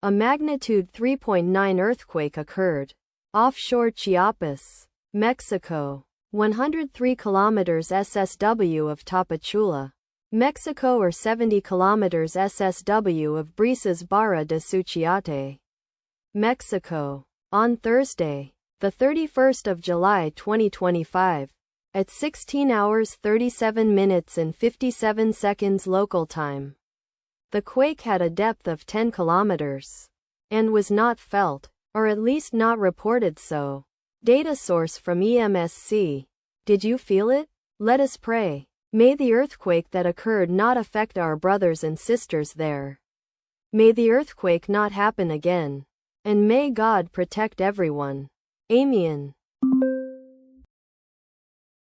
A magnitude 3.9 earthquake occurred offshore Chiapas, Mexico, 103 kilometers SSW of Tapachula, Mexico, or 70 kilometers SSW of Brisas Barra de Suchiate, Mexico. On Thursday, the 31st of July 2025, at 16 hours 37 minutes and 57 seconds local time. The quake had a depth of 10 kilometers and was not felt, or at least not reported so. Data source from EMSC. Did you feel it? Let us pray. May the earthquake that occurred not affect our brothers and sisters there. May the earthquake not happen again. And may God protect everyone. Amen.